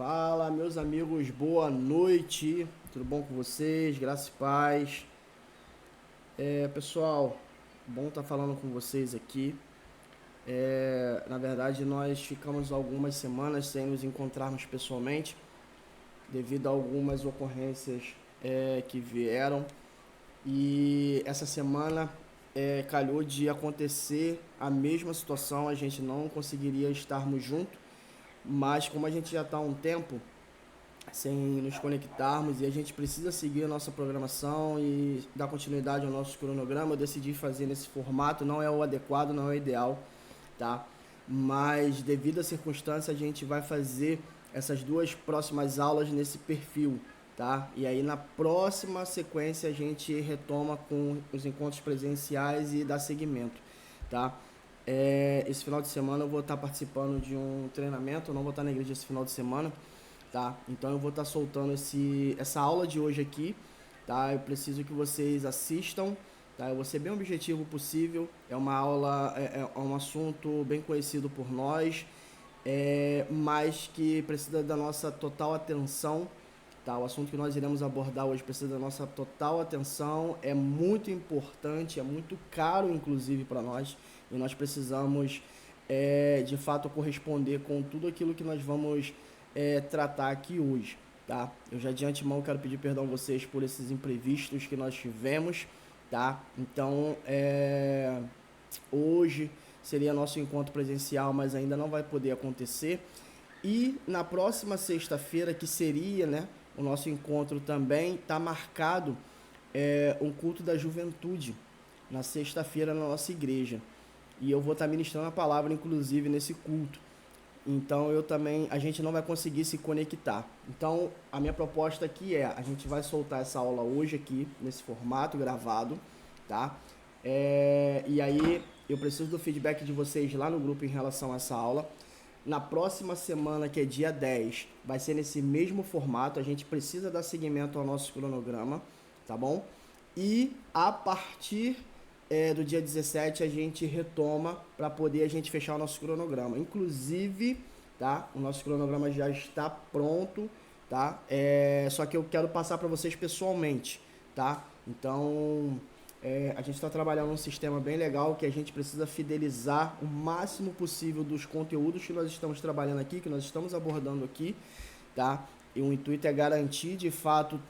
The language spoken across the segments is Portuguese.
Fala, meus amigos, boa noite. Tudo bom com vocês? Graça e paz. Pessoal, bom estar falando com vocês aqui. Na verdade, nós ficamos algumas semanas sem nos encontrarmos pessoalmente, devido a algumas ocorrências que vieram. E essa semana calhou de acontecer a mesma situação, a gente não conseguiria estarmos juntos, mas como a gente já está há um tempo sem nos conectarmos e a gente precisa seguir a nossa programação e dar continuidade ao nosso cronograma, eu decidi fazer nesse formato, não é o adequado, não é o ideal, tá? Mas devido à circunstância a gente vai fazer essas duas próximas aulas nesse perfil, tá? E aí na próxima sequência a gente retoma com os encontros presenciais e dá seguimento, tá? Esse final de semana eu vou estar participando de um treinamento, eu não vou estar na igreja esse final de semana, tá? Então eu vou estar soltando essa aula de hoje aqui, tá? Eu preciso que vocês assistam, tá? Eu vou ser bem objetivo possível. É uma aula, é um assunto bem conhecido por nós, mas que precisa da nossa total atenção, tá? O assunto que nós iremos abordar hoje precisa da nossa total atenção, é muito importante, é muito caro inclusive para nós, e nós precisamos de fato corresponder com tudo aquilo que nós vamos tratar aqui hoje, tá? Eu já de antemão quero pedir perdão a vocês por esses imprevistos que nós tivemos, tá? Então, hoje seria nosso encontro presencial, mas ainda não vai poder acontecer. E na próxima sexta-feira, que seria, né, o nosso encontro também, está marcado um culto da juventude, na sexta-feira na nossa igreja. E eu vou estar ministrando a palavra, inclusive, nesse culto. Então a gente não vai conseguir se conectar. Então a minha proposta aqui a gente vai soltar essa aula hoje aqui, nesse formato gravado, tá? E aí eu preciso do feedback de vocês lá no grupo em relação a essa aula. Na próxima semana, que é dia 10, vai ser nesse mesmo formato, a gente precisa dar seguimento ao nosso cronograma, tá bom? E a partir do dia 17 a gente retoma para poder a gente fechar o nosso cronograma. Inclusive, tá? O nosso cronograma já está pronto, tá? Só que eu quero passar para vocês pessoalmente, tá? Então, a gente está trabalhando um sistema bem legal que a gente precisa fidelizar o máximo possível dos conteúdos que nós estamos trabalhando aqui, que nós estamos abordando aqui, tá? E o intuito é garantir, de fato,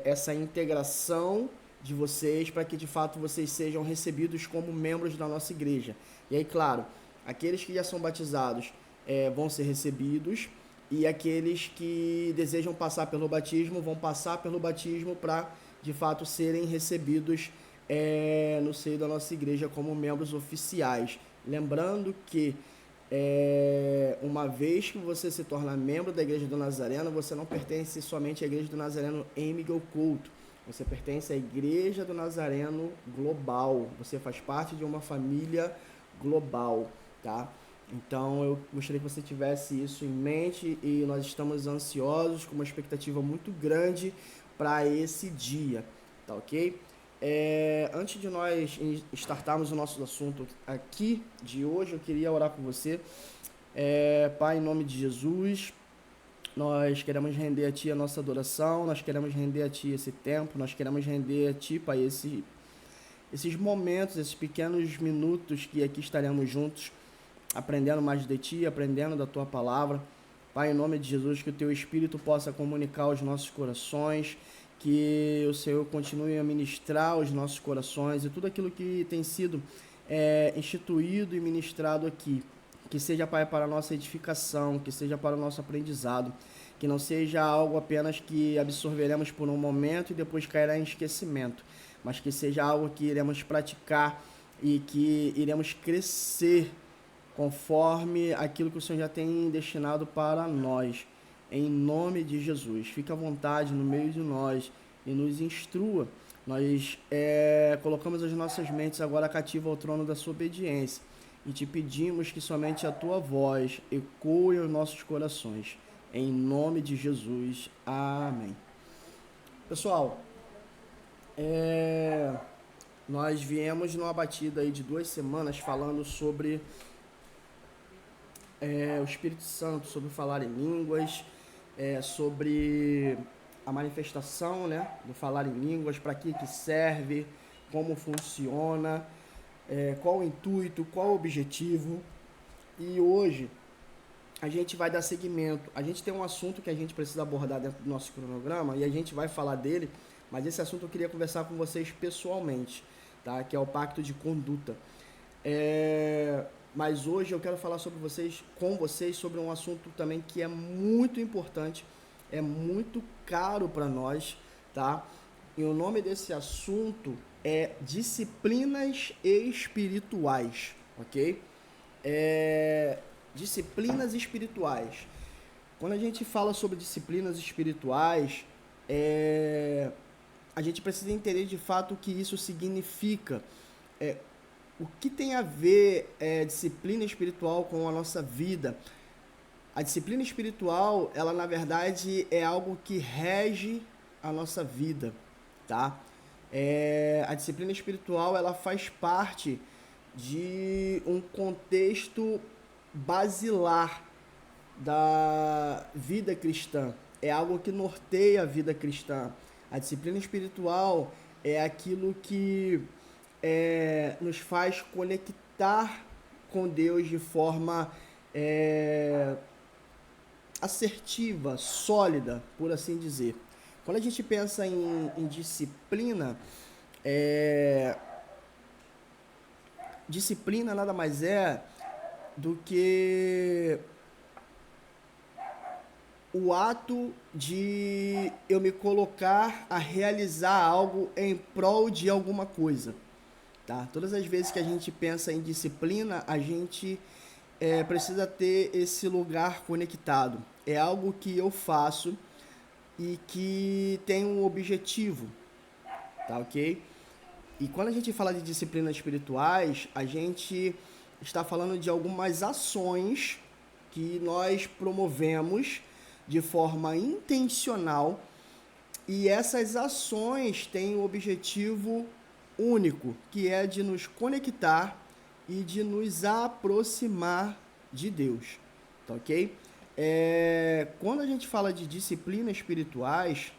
essa integração de vocês, para que de fato vocês sejam recebidos como membros da nossa igreja. E aí, claro, aqueles que já são batizados vão ser recebidos, e aqueles que desejam passar pelo batismo vão passar pelo batismo para de fato serem recebidos no seio da nossa igreja como membros oficiais. Lembrando que uma vez que você se torna membro da Igreja do Nazareno, você não pertence somente à Igreja do Nazareno em Miguel Couto. Você pertence à Igreja do Nazareno global. Você faz parte de uma família global, tá? Então eu gostaria que você tivesse isso em mente, e nós estamos ansiosos, com uma expectativa muito grande para esse dia, tá ok? Antes de nós startarmos o nosso assunto aqui de hoje, eu queria orar com você. Pai, em nome de Jesus, nós queremos render a Ti a nossa adoração, nós queremos render a Ti esse tempo, nós queremos render a Ti, Pai, esses momentos, esses pequenos minutos que aqui estaremos juntos, aprendendo mais de Ti, aprendendo da Tua palavra. Pai, em nome de Jesus, que o Teu Espírito possa comunicar aos nossos corações, que o Senhor continue a ministrar aos nossos corações e tudo aquilo que tem sido instituído e ministrado aqui. Que seja, Pai, para a nossa edificação, que seja para o nosso aprendizado, que não seja algo apenas que absorveremos por um momento e depois cairá em esquecimento, mas que seja algo que iremos praticar e que iremos crescer conforme aquilo que o Senhor já tem destinado para nós. Em nome de Jesus, fique à vontade no meio de nós e nos instrua. Nós colocamos as nossas mentes agora cativas ao trono da sua obediência e te pedimos que somente a tua voz ecoe aos nossos corações. Em nome de Jesus. Amém. Pessoal, nós viemos numa batida aí de 2 semanas falando sobre o Espírito Santo, sobre falar em línguas. sobre a manifestação, né, do falar em línguas, para que serve, como funciona, qual o intuito, qual o objetivo. E hoje a gente vai dar seguimento. A gente tem um assunto que a gente precisa abordar dentro do nosso cronograma e a gente vai falar dele, mas esse assunto eu queria conversar com vocês pessoalmente, tá? Que é o pacto de conduta. Mas hoje eu quero falar com vocês sobre um assunto também que é muito importante, é muito caro para nós, tá? E o nome desse assunto é disciplinas espirituais, ok? Disciplinas espirituais. Quando a gente fala sobre disciplinas espirituais, a gente precisa entender de fato o que isso significa. O que tem a ver disciplina espiritual com a nossa vida? A disciplina espiritual, ela na verdade é algo que rege a nossa vida, tá? A disciplina espiritual, ela faz parte de um contexto basilar da vida cristã. É algo que norteia a vida cristã. A disciplina espiritual é aquilo que nos faz conectar com Deus de forma assertiva, sólida, por assim dizer. Quando a gente pensa em disciplina, disciplina nada mais é do que o ato de eu me colocar a realizar algo em prol de alguma coisa. Tá? Todas as vezes que a gente pensa em disciplina, a gente precisa ter esse lugar conectado. É algo que eu faço e que tem um objetivo, tá ok? E quando a gente fala de disciplinas espirituais, a gente está falando de algumas ações que nós promovemos de forma intencional e essas ações têm um objetivo único, que é de nos conectar e de nos aproximar de Deus, tá ok? Quando a gente fala de disciplinas espirituais,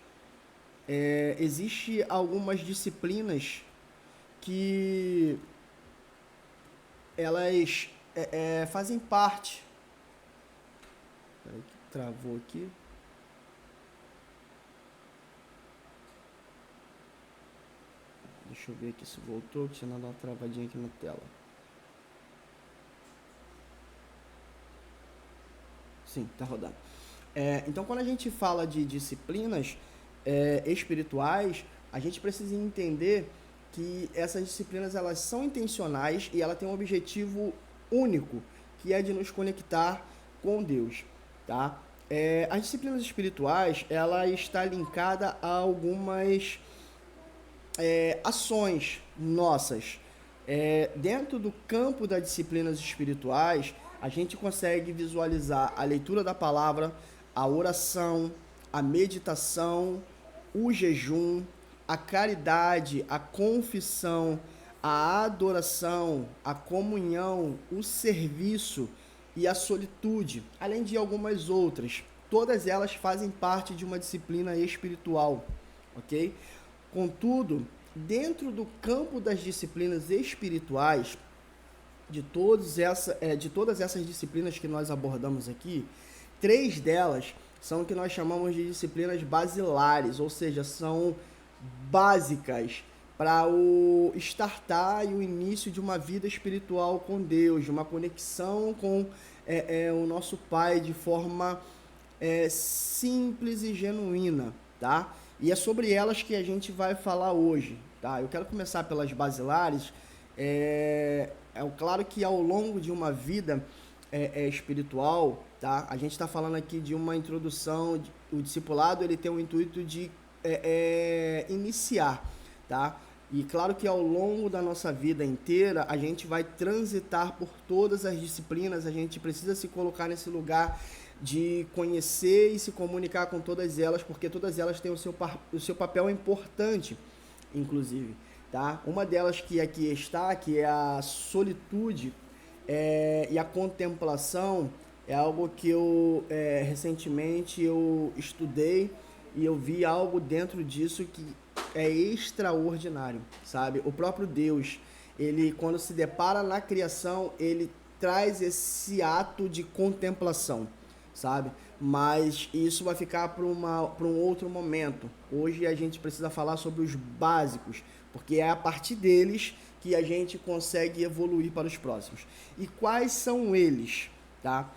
existe algumas disciplinas que elas fazem parte. Peraí que travou aqui. Deixa eu ver aqui se voltou, que tinha dado uma travadinha aqui na tela. Sim, tá rodando. Então, quando a gente fala de disciplinas espirituais, a gente precisa entender que essas disciplinas elas são intencionais e ela tem um objetivo único, que é de nos conectar com Deus, tá? As disciplinas espirituais, ela está linkada a algumas ações nossas. Dentro do campo das disciplinas espirituais, a gente consegue visualizar a leitura da palavra, a oração, a meditação, o jejum, a caridade, a confissão, a adoração, a comunhão, o serviço e a solitude, além de algumas outras. Todas elas fazem parte de uma disciplina espiritual, ok? Contudo, dentro do campo das disciplinas espirituais, de todas essas disciplinas que nós abordamos aqui, 3 delas são o que nós chamamos de disciplinas basilares, ou seja, são básicas para o startar e o início de uma vida espiritual com Deus, de uma conexão com o nosso Pai de forma simples e genuína, tá? E é sobre elas que a gente vai falar hoje, tá? Eu quero começar pelas basilares. Claro que ao longo de uma vida espiritual, tá? A gente está falando aqui de uma introdução, o discipulado ele tem o intuito de iniciar, tá? E claro que ao longo da nossa vida inteira, a gente vai transitar por todas as disciplinas, a gente precisa se colocar nesse lugar de conhecer e se comunicar com todas elas, porque todas elas têm o seu papel importante, inclusive, tá? Uma delas que aqui está, que é a solitude e a contemplação, é algo que eu recentemente eu estudei e eu vi algo dentro disso que é extraordinário, sabe? O próprio Deus, ele quando se depara na criação, ele traz esse ato de contemplação, sabe? Mas isso vai ficar para um outro momento. Hoje a gente precisa falar sobre os básicos, porque é a partir deles que a gente consegue evoluir para os próximos. E quais são eles, tá?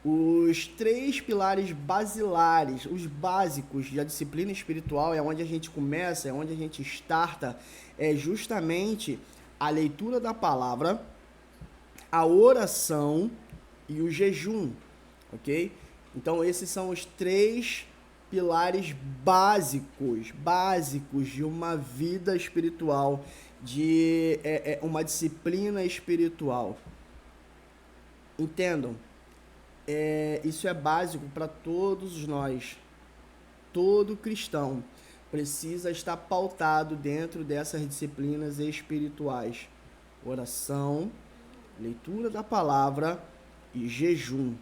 Os três pilares basilares, os básicos da disciplina espiritual, é onde a gente começa, é onde a gente starta, é justamente a leitura da palavra, a oração e o jejum, ok? Então esses são os três pilares básicos de uma vida espiritual, de uma disciplina espiritual. Entendam? Isso é básico para todos nós. Todo cristão precisa estar pautado dentro dessas disciplinas espirituais: oração, leitura da palavra e jejum.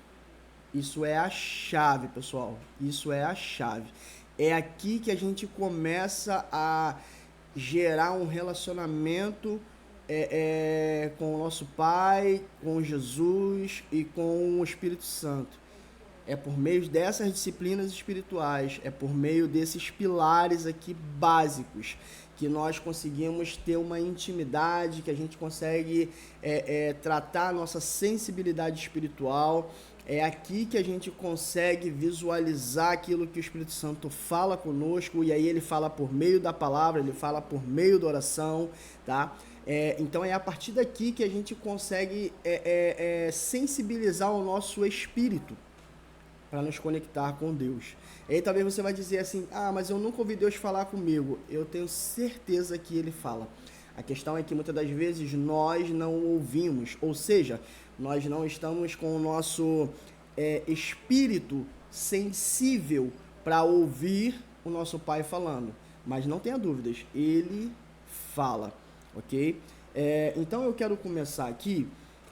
Isso é a chave, pessoal. Isso é a chave. É aqui que a gente começa a gerar um relacionamento com o nosso Pai, com Jesus e com o Espírito Santo. É por meio dessas disciplinas espirituais, é por meio desses pilares aqui básicos que nós conseguimos ter uma intimidade, que a gente consegue tratar a nossa sensibilidade espiritual. É aqui que a gente consegue visualizar aquilo que o Espírito Santo fala conosco, e aí ele fala por meio da palavra, ele fala por meio da oração, tá? Então é a partir daqui que a gente consegue sensibilizar o nosso espírito para nos conectar com Deus. E aí talvez você vai dizer assim, mas eu nunca ouvi Deus falar comigo. Eu tenho certeza que Ele fala. A questão é que muitas das vezes nós não ouvimos, ou seja, nós não estamos com o nosso espírito sensível para ouvir o nosso Pai falando. Mas não tenha dúvidas, Ele fala, ok? Então eu quero começar aqui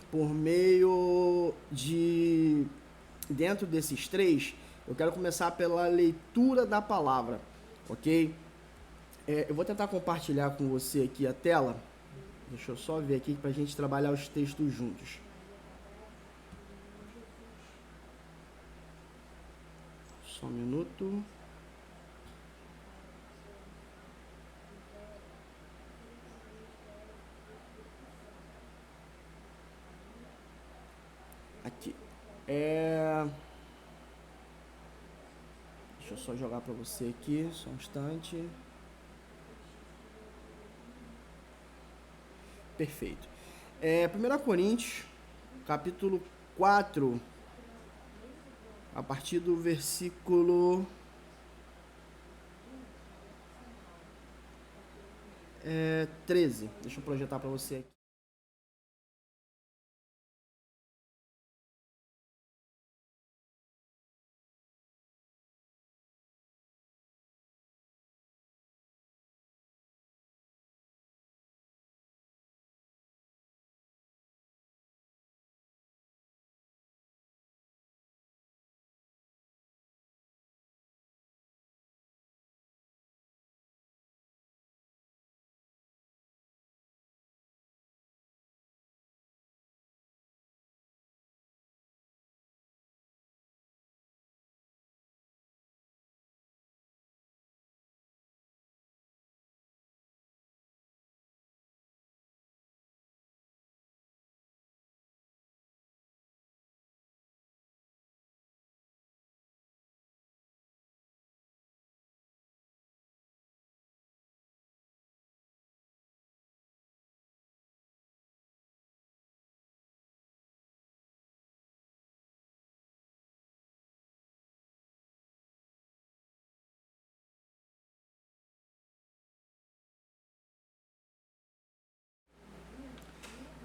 por meio de... Dentro desses três, eu quero começar pela leitura da palavra, ok? Eu vou tentar compartilhar com você aqui a tela. Deixa eu só ver aqui para a gente trabalhar os textos juntos. Só um minuto. Aqui. Deixa eu só jogar para você aqui, só um instante. Perfeito. 1 Coríntios, capítulo 4, a partir do versículo 13. Deixa eu projetar para você aqui.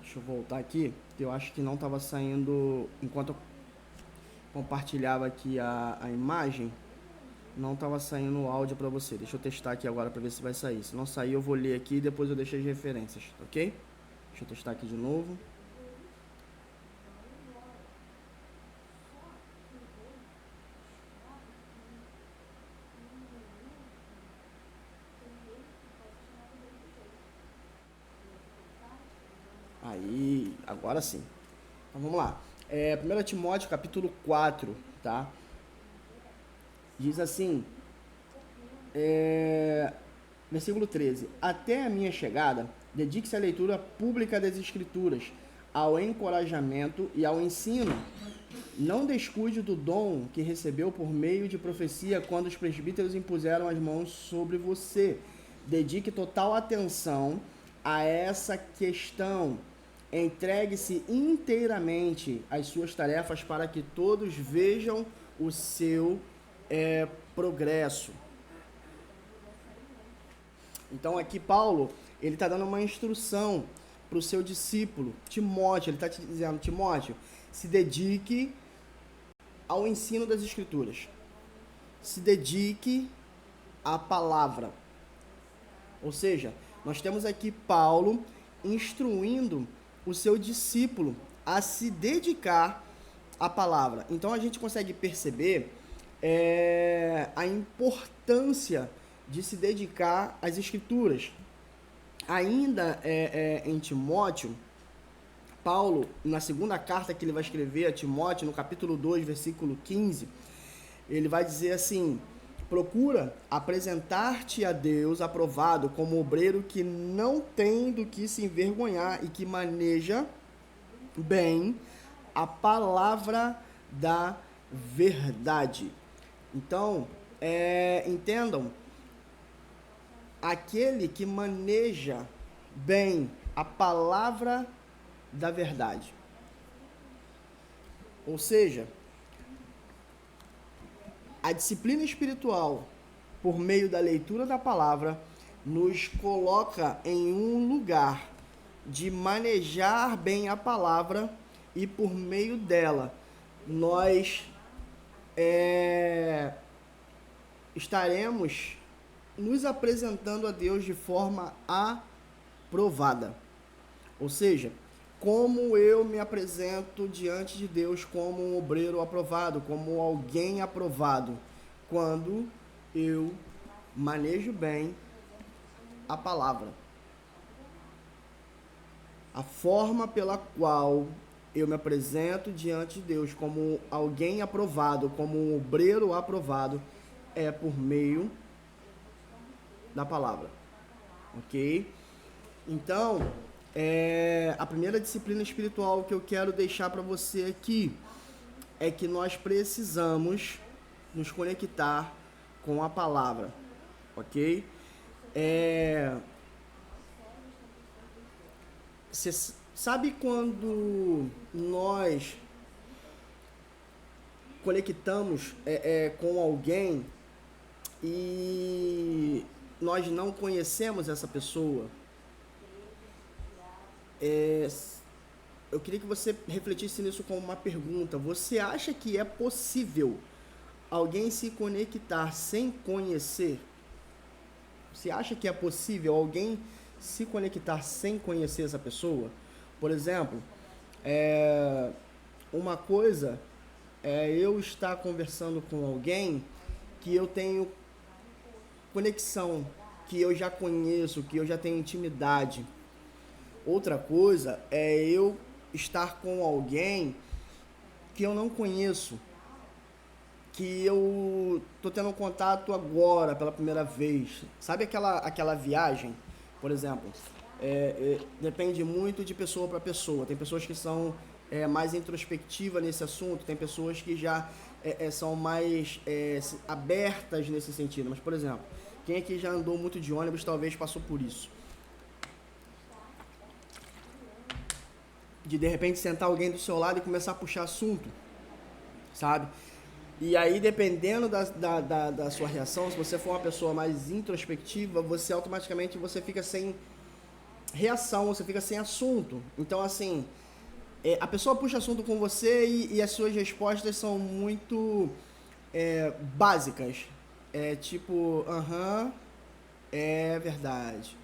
Deixa eu voltar aqui, que eu acho que não estava saindo, enquanto eu compartilhava aqui a imagem, não estava saindo o áudio para você. Deixa eu testar aqui agora para ver se vai sair. Se não sair, eu vou ler aqui e depois eu deixo as referências, ok? Deixa eu testar aqui de novo. Agora sim. Então vamos lá. 1 Timóteo capítulo 4, tá? Diz assim, versículo 13. Até a minha chegada, dedique-se à leitura pública das Escrituras, ao encorajamento e ao ensino. Não descuide do dom que recebeu por meio de profecia quando os presbíteros impuseram as mãos sobre você. Dedique total atenção a essa questão. Entregue-se inteiramente às suas tarefas para que todos vejam o seu progresso. Então aqui Paulo, ele está dando uma instrução para o seu discípulo, Timóteo. Ele está te dizendo, Timóteo, se dedique ao ensino das Escrituras. Se dedique à palavra. Ou seja, nós temos aqui Paulo instruindo o seu discípulo a se dedicar à palavra. Então a gente consegue perceber a importância de se dedicar às Escrituras. Ainda em Timóteo, Paulo, na segunda carta que ele vai escrever a Timóteo, no capítulo 2, versículo 15, ele vai dizer assim: procura apresentar-te a Deus aprovado como obreiro que não tem do que se envergonhar e que maneja bem a palavra da verdade. Então, entendam, aquele que maneja bem a palavra da verdade. Ou seja, a disciplina espiritual, por meio da leitura da palavra, nos coloca em um lugar de manejar bem a palavra e por meio dela nós estaremos nos apresentando a Deus de forma aprovada. Ou seja, como eu me apresento diante de Deus como um obreiro aprovado, como alguém aprovado, quando eu manejo bem a palavra. A forma pela qual eu me apresento diante de Deus como alguém aprovado, como um obreiro aprovado, é por meio da palavra. Ok? Então, a primeira disciplina espiritual que eu quero deixar para você aqui é que nós precisamos nos conectar com a palavra, ok? Você sabe quando nós conectamos com alguém e nós não conhecemos essa pessoa? Eu queria que você refletisse nisso como uma pergunta. Você acha que é possível alguém se conectar sem conhecer? Você acha que é possível alguém se conectar sem conhecer essa pessoa? Por exemplo, uma coisa é eu estar conversando com alguém que eu tenho conexão, que eu já conheço, que eu já tenho intimidade. Outra coisa é eu estar com alguém que eu não conheço, que eu tô tendo contato agora pela primeira vez. Sabe aquela viagem, por exemplo? Depende muito de pessoa para pessoa. Tem pessoas que são mais introspectivas nesse assunto, tem pessoas que já são mais abertas nesse sentido. Mas, por exemplo, quem aqui já andou muito de ônibus talvez passou por isso. De repente sentar alguém do seu lado e começar a puxar assunto, sabe? E aí, dependendo da sua reação, se você for uma pessoa mais introspectiva, você automaticamente fica sem reação, você fica sem assunto. Então, assim, a pessoa puxa assunto com você e as suas respostas são muito básicas. Tipo, é verdade.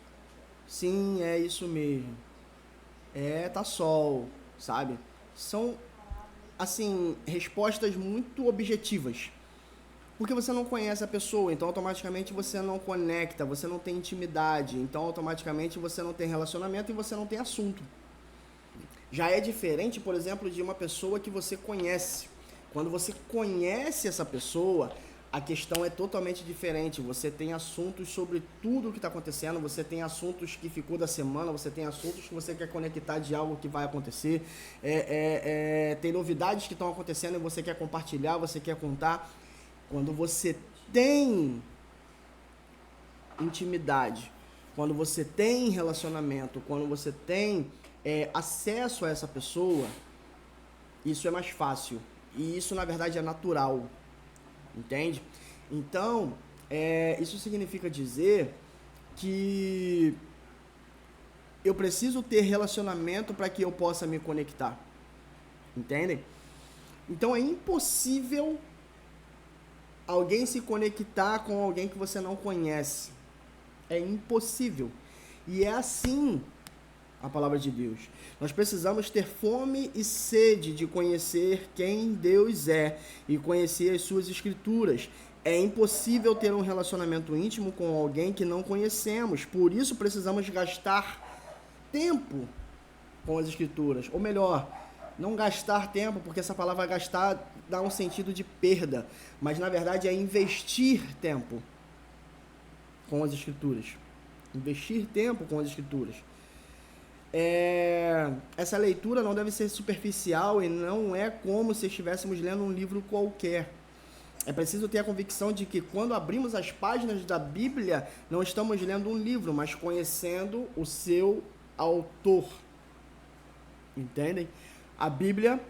Sim, é isso mesmo. Tá sol, sabe? São, assim, respostas muito objetivas. Porque você não conhece a pessoa, então automaticamente você não conecta, você não tem intimidade, então automaticamente você não tem relacionamento e você não tem assunto. Já é diferente, por exemplo, de uma pessoa que você conhece. Quando você conhece essa pessoa, a questão é totalmente diferente. Você tem assuntos sobre tudo o que está acontecendo, você tem assuntos que ficou da semana, você tem assuntos que você quer conectar de algo que vai acontecer, tem novidades que estão acontecendo e você quer compartilhar, você quer contar. Quando você tem intimidade, quando você tem relacionamento, quando você tem acesso a essa pessoa, isso é mais fácil. E isso, na verdade, é natural. Entende? Então, isso significa dizer que eu preciso ter relacionamento para que eu possa me conectar. Entendem? Então, é impossível alguém se conectar com alguém que você não conhece. É impossível. E é assim a palavra de Deus. Nós precisamos ter fome e sede de conhecer quem Deus é e conhecer as suas escrituras. É impossível ter um relacionamento íntimo com alguém que não conhecemos. Por isso precisamos gastar tempo com as escrituras. Ou melhor, não gastar tempo, porque essa palavra gastar dá um sentido de perda. Mas na verdade é investir tempo com as escrituras. Investir tempo com as escrituras. Essa leitura não deve ser superficial e não é como se estivéssemos lendo um livro qualquer. É preciso ter a convicção de que quando abrimos as páginas da Bíblia, não estamos lendo um livro, mas conhecendo o seu autor. Entendem? A Bíblia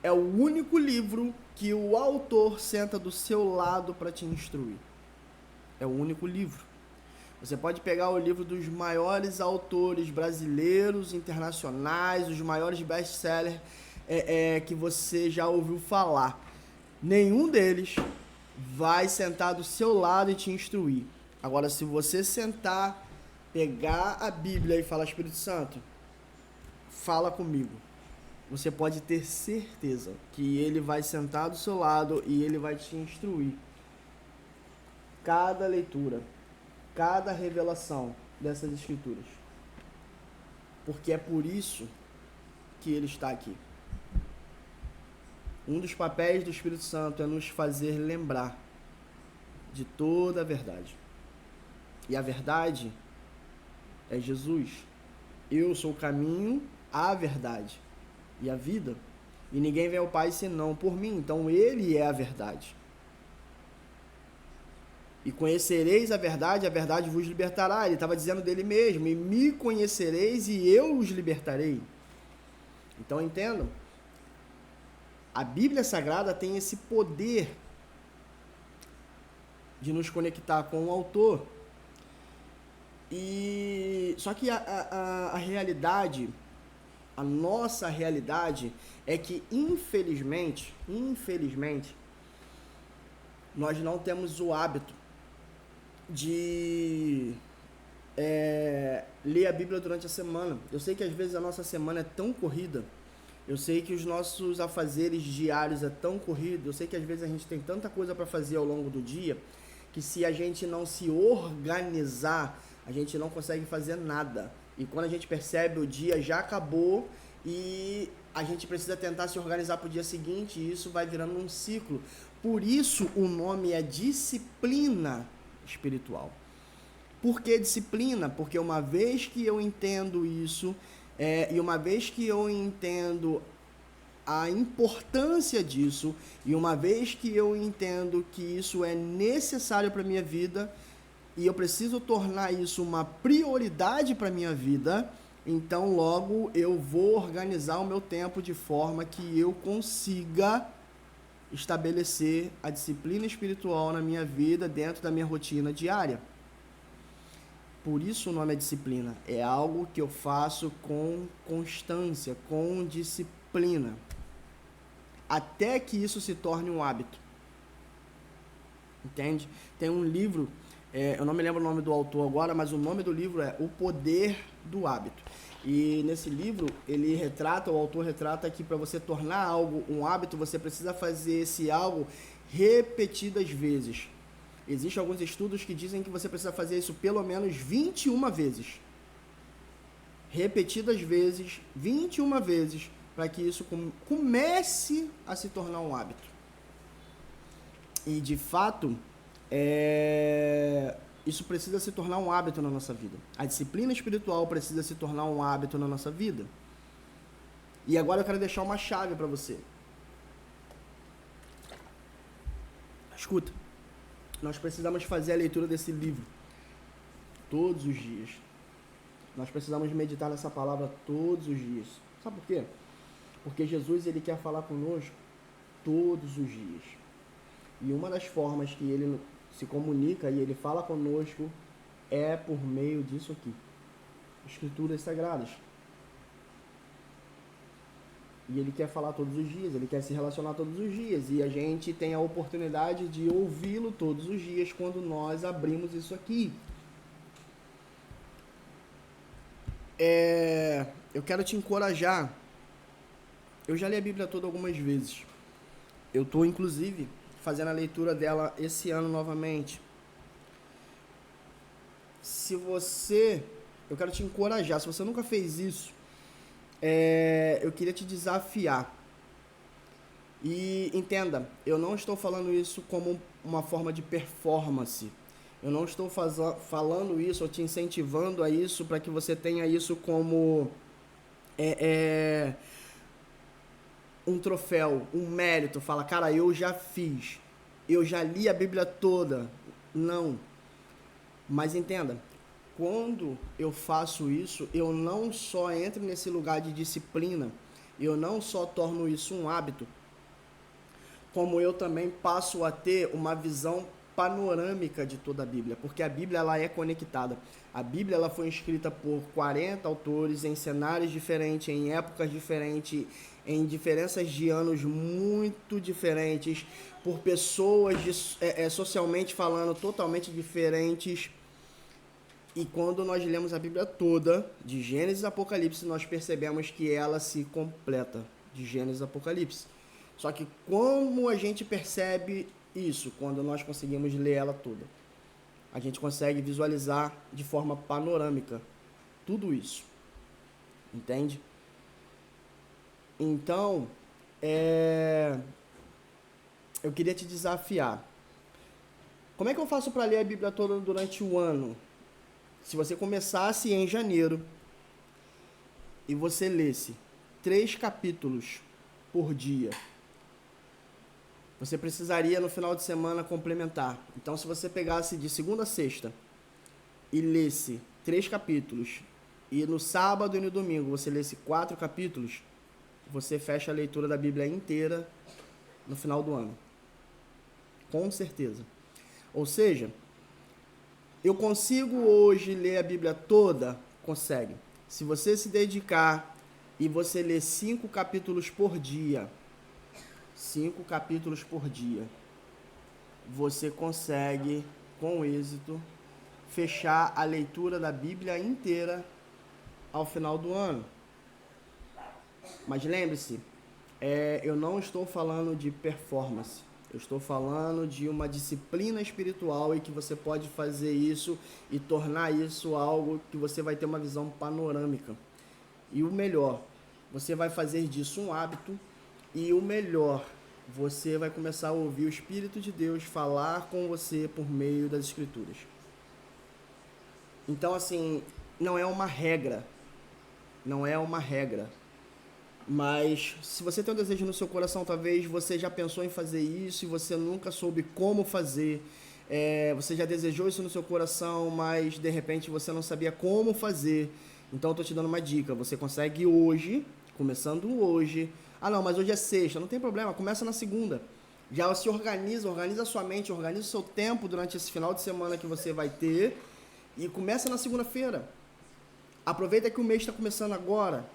é o único livro que o autor senta do seu lado para te instruir. É o único livro. Você pode pegar o livro dos maiores autores brasileiros, internacionais, os maiores best-sellers que você já ouviu falar. Nenhum deles vai sentar do seu lado e te instruir. Agora, se você sentar, pegar a Bíblia e falar, Espírito Santo, fala comigo, você pode ter certeza que ele vai sentar do seu lado e ele vai te instruir. Cada leitura, cada revelação dessas escrituras. Porque é por isso que ele está aqui. Um dos papéis do Espírito Santo é nos fazer lembrar de toda a verdade. E a verdade é Jesus. Eu sou o caminho, a verdade e a vida. E ninguém vem ao Pai senão por mim. Então ele é a verdade. E conhecereis a verdade vos libertará. Ele estava dizendo dele mesmo. E me conhecereis e eu os libertarei. Então entendam. A Bíblia Sagrada tem esse poder de nos conectar com o autor. Só que a realidade, a nossa realidade é que infelizmente, nós não temos o hábito de ler a Bíblia durante a semana. Eu sei que às vezes a nossa semana é tão corrida, eu sei que os nossos afazeres diários é tão corrido, eu sei que às vezes a gente tem tanta coisa para fazer ao longo do dia, que se a gente não se organizar, a gente não consegue fazer nada. E quando a gente percebe, o dia já acabou e a gente precisa tentar se organizar para o dia seguinte e isso vai virando um ciclo. Por isso o nome é disciplina espiritual. Por que disciplina? Porque uma vez que eu entendo isso, e uma vez que eu entendo a importância disso, e uma vez que eu entendo que isso é necessário para a minha vida, e eu preciso tornar isso uma prioridade para a minha vida, então logo eu vou organizar o meu tempo de forma que eu consiga estabelecer a disciplina espiritual na minha vida dentro da minha rotina diária. Por isso o nome é disciplina. É algo que eu faço com constância, com disciplina. Até que isso se torne um hábito. Entende? Tem um livro, eu não me lembro o nome do autor agora, mas o nome do livro é O Poder do Hábito. E nesse livro, o autor retrata que para você tornar algo um hábito, você precisa fazer esse algo repetidas vezes. Existem alguns estudos que dizem que você precisa fazer isso pelo menos 21 vezes. repetidas vezes, 21 vezes, para que isso comece a se tornar um hábito. E, de fato, isso precisa se tornar um hábito na nossa vida. A disciplina espiritual precisa se tornar um hábito na nossa vida. E agora eu quero deixar uma chave para você. Escuta, nós precisamos fazer a leitura desse livro todos os dias. Nós precisamos meditar nessa palavra todos os dias. Sabe por quê? Porque Jesus, ele quer falar conosco todos os dias. E uma das formas que ele se comunica e ele fala conosco é por meio disso aqui. Escrituras Sagradas. E ele quer falar todos os dias, ele quer se relacionar todos os dias. E a gente tem a oportunidade de ouvi-lo todos os dias quando nós abrimos isso aqui. Eu quero te encorajar. Eu já li a Bíblia toda algumas vezes. Eu estou, inclusive, fazendo a leitura dela esse ano novamente. Eu quero te encorajar. Se você nunca fez isso, eu queria te desafiar. E entenda, eu não estou falando isso como uma forma de performance. Eu não estou falando isso ou te incentivando a isso para que você tenha isso como um troféu, um mérito. Fala, cara, eu já fiz. Eu já li a Bíblia toda. Não. Mas entenda, quando eu faço isso, eu não só entro nesse lugar de disciplina, eu não só torno isso um hábito, como eu também passo a ter uma visão panorâmica de toda a Bíblia, porque a Bíblia ela é conectada. A Bíblia ela foi escrita por 40 autores em cenários diferentes, em épocas diferentes, em diferenças de anos muito diferentes, por pessoas socialmente falando totalmente diferentes. E quando nós lemos a Bíblia toda, de Gênesis a Apocalipse, nós percebemos que ela se completa, de Gênesis a Apocalipse. Só que como a gente percebe isso quando nós conseguimos ler ela toda? A gente consegue visualizar de forma panorâmica tudo isso. Entende? Então, eu queria te desafiar. Como é que eu faço para ler a Bíblia toda durante o ano? Se você começasse em janeiro e você lesse 3 capítulos por dia, você precisaria no final de semana complementar. Então, se você pegasse de segunda a sexta e lesse 3 capítulos, e no sábado e no domingo você lesse 4 capítulos, você fecha a leitura da Bíblia inteira no final do ano. Com certeza. Ou seja, eu consigo hoje ler a Bíblia toda? Consegue. Se você se dedicar e você ler 5 capítulos por dia, 5 capítulos por dia, você consegue, com êxito, fechar a leitura da Bíblia inteira ao final do ano. Mas lembre-se, eu não estou falando de performance. Eu estou falando de uma disciplina espiritual e que você pode fazer isso e tornar isso algo que você vai ter uma visão panorâmica. E o melhor, você vai fazer disso um hábito. E o melhor, você vai começar a ouvir o Espírito de Deus falar com você por meio das Escrituras. Então, assim, não é uma regra. Não é uma regra. Mas se você tem um desejo no seu coração, talvez você já pensou em fazer isso e você nunca soube como fazer. Você já desejou isso no seu coração, mas de repente você não sabia como fazer. Então eu estou te dando uma dica. Você consegue hoje, começando hoje. Ah não, mas hoje é sexta, não tem problema, começa na segunda. Já se organiza a sua mente, organiza o seu tempo durante esse final de semana que você vai ter e começa na segunda-feira. Aproveita que o mês está começando agora.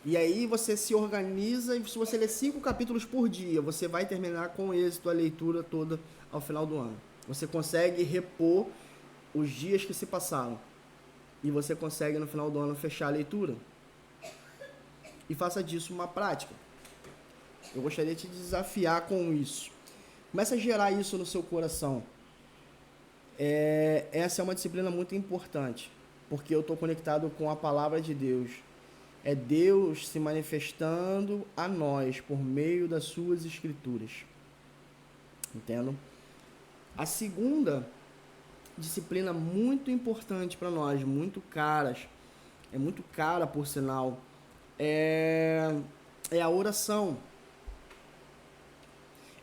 E aí você se organiza e se você ler 5 capítulos por dia, você vai terminar com êxito a leitura toda ao final do ano. Você consegue repor os dias que se passaram. E você consegue no final do ano fechar a leitura. E faça disso uma prática. Eu gostaria de te desafiar com isso. Comece a gerar isso no seu coração. Essa é uma disciplina muito importante. porque eu estou conectado com a palavra de Deus. É Deus se manifestando a nós por meio das suas escrituras. Entendam? A segunda disciplina muito importante para nós, muito cara por sinal, é a oração.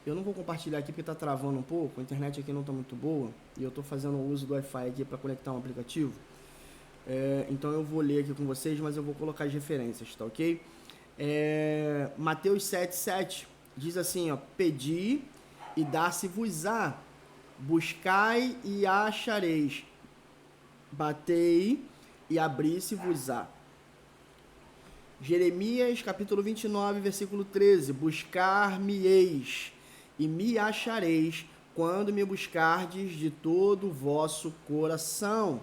Eu não vou compartilhar aqui porque está travando um pouco, a internet aqui não está muito boa e eu estou fazendo o uso do Wi-Fi aqui para conectar um aplicativo. Então eu vou ler aqui com vocês, mas eu vou colocar as referências, tá ok? Mateus 7,7 diz assim, ó: pedi e dar-se-vos-á, buscai e achareis, batei e abri-se-vos-á. Jeremias capítulo 29, versículo 13: buscar-me-eis e me achareis quando me buscardes de todo o vosso coração.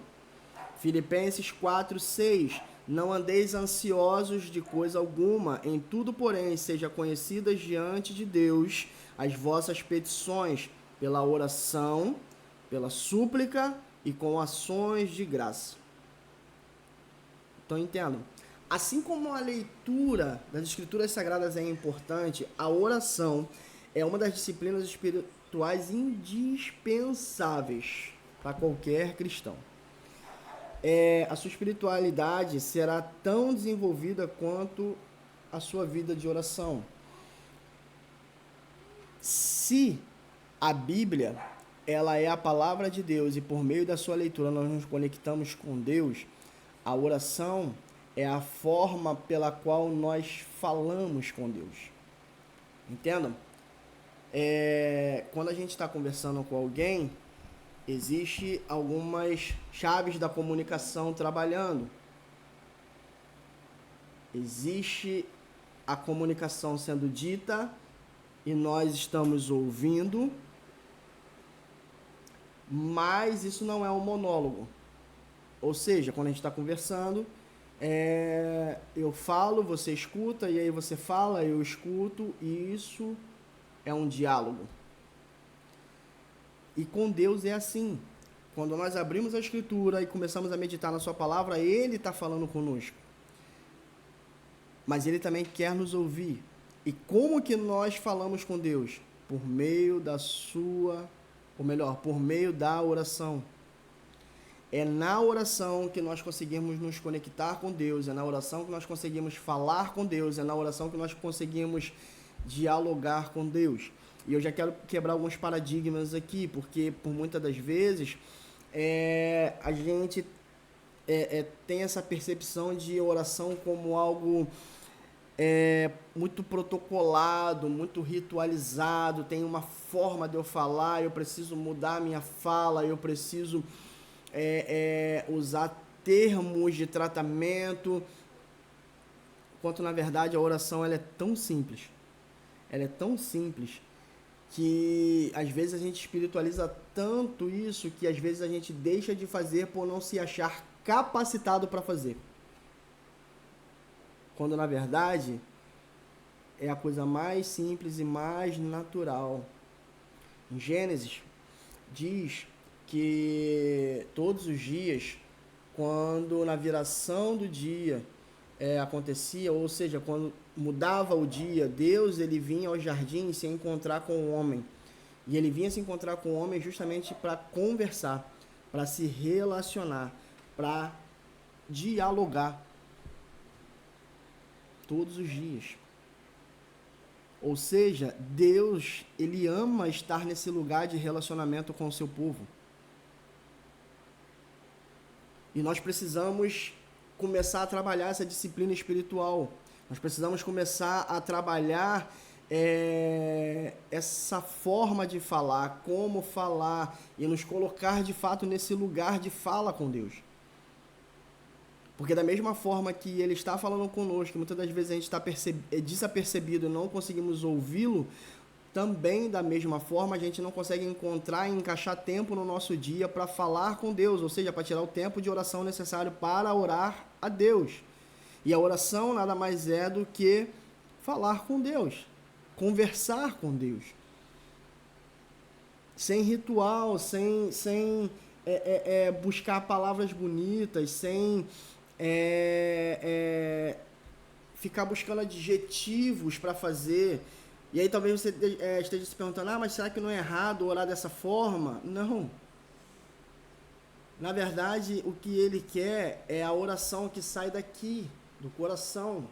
Filipenses 4:6: não andeis ansiosos de coisa alguma, em tudo, porém, seja conhecidas diante de Deus as vossas petições, pela oração, pela súplica e com ações de graça. Então, entendam. Assim como a leitura das Escrituras Sagradas é importante, a oração é uma das disciplinas espirituais indispensáveis para qualquer cristão. A sua espiritualidade será tão desenvolvida quanto a sua vida de oração. Se a Bíblia ela é a palavra de Deus e por meio da sua leitura nós nos conectamos com Deus, a oração é a forma pela qual nós falamos com Deus. Entendam? Quando a gente está conversando com alguém, existe algumas chaves da comunicação trabalhando. Existe a comunicação sendo dita e nós estamos ouvindo, mas isso não é um monólogo. Ou seja, quando a gente está conversando, eu falo, você escuta, e aí você fala, eu escuto, e isso é um diálogo. E com Deus é assim. Quando nós abrimos a Escritura e começamos a meditar na sua palavra, Ele está falando conosco. Mas Ele também quer nos ouvir. E como que nós falamos com Deus? Por meio por meio da oração. É na oração que nós conseguimos nos conectar com Deus, é na oração que nós conseguimos falar com Deus, é na oração que nós conseguimos dialogar com Deus. E eu já quero quebrar alguns paradigmas aqui, porque por muitas das vezes a gente tem essa percepção de oração como algo muito protocolado, muito ritualizado, tem uma forma de eu falar, eu preciso mudar a minha fala, eu preciso usar termos de tratamento, quanto na verdade a oração ela é tão simples. Ela é tão simples que às vezes a gente espiritualiza tanto isso que às vezes a gente deixa de fazer por não se achar capacitado para fazer. Quando na verdade é a coisa mais simples e mais natural. Em Gênesis diz que todos os dias, quando na viração do dia acontecia, ou seja, quando mudava o dia, Deus ele vinha ao jardim se encontrar com o homem. E ele vinha se encontrar com o homem justamente para conversar, para se relacionar, para dialogar. Todos os dias. Ou seja, Deus, ele ama estar nesse lugar de relacionamento com o seu povo. E nós precisamos começar a trabalhar essa disciplina espiritual. Nós precisamos começar a trabalhar essa forma de falar, como falar, e nos colocar de fato nesse lugar de fala com Deus. Porque da mesma forma que Ele está falando conosco, muitas das vezes a gente está desapercebido e não conseguimos ouvi-lo, também da mesma forma a gente não consegue encontrar e encaixar tempo no nosso dia para falar com Deus, ou seja, para tirar o tempo de oração necessário para orar a Deus. E a oração nada mais é do que falar com Deus, conversar com Deus. Sem ritual, sem buscar palavras bonitas, sem ficar buscando adjetivos para fazer. E aí talvez você esteja se perguntando, mas será que não é errado orar dessa forma? Não. Na verdade, o que ele quer é a oração que sai daqui, do coração.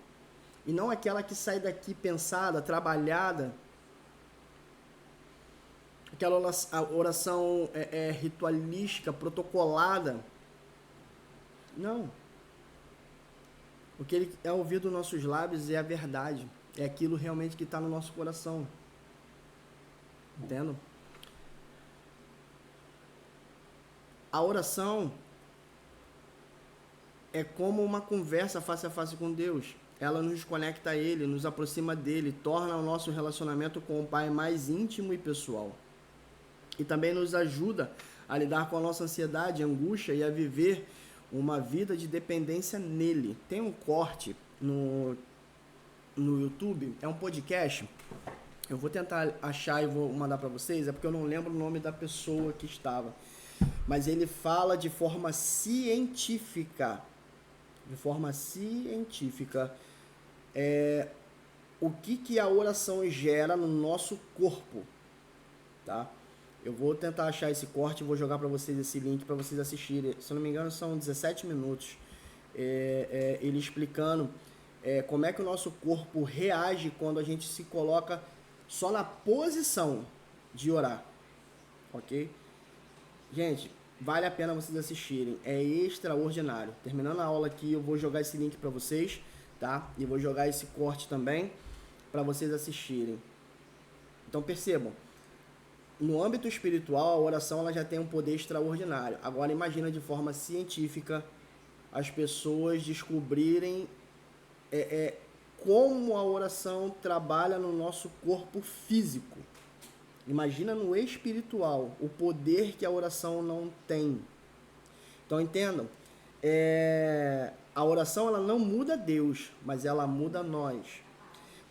E não aquela que sai daqui pensada, trabalhada. Aquela oração ritualística, protocolada. Não. O que ele é ouvir dos nossos lábios é a verdade. É aquilo realmente que está no nosso coração. Entendo? A oração é como uma conversa face a face com Deus. Ela nos conecta a Ele, nos aproxima dEle, torna o nosso relacionamento com o Pai mais íntimo e pessoal. E também nos ajuda a lidar com a nossa ansiedade, angústia e a viver uma vida de dependência nele. Tem um corte no YouTube, é um podcast. Eu vou tentar achar e vou mandar para vocês, é porque eu não lembro o nome da pessoa que estava. Mas ele fala de forma científica. O que a oração gera no nosso corpo, tá? Eu vou tentar achar esse corte e vou jogar para vocês esse link para vocês assistirem. Se eu não me engano, são 17 minutos. Ele explicando como é que o nosso corpo reage quando a gente se coloca só na posição de orar. Ok? Gente, vale a pena vocês assistirem. É extraordinário. Terminando a aula aqui, eu vou jogar esse link para vocês, tá? E vou jogar esse corte também para vocês assistirem. Então percebam. No âmbito espiritual, a oração ela já tem um poder extraordinário. Agora imagina de forma científica as pessoas descobrirem como a oração trabalha no nosso corpo físico. Imagina no espiritual o poder que a oração não tem. Então entendam, a oração ela não muda Deus, mas ela muda nós.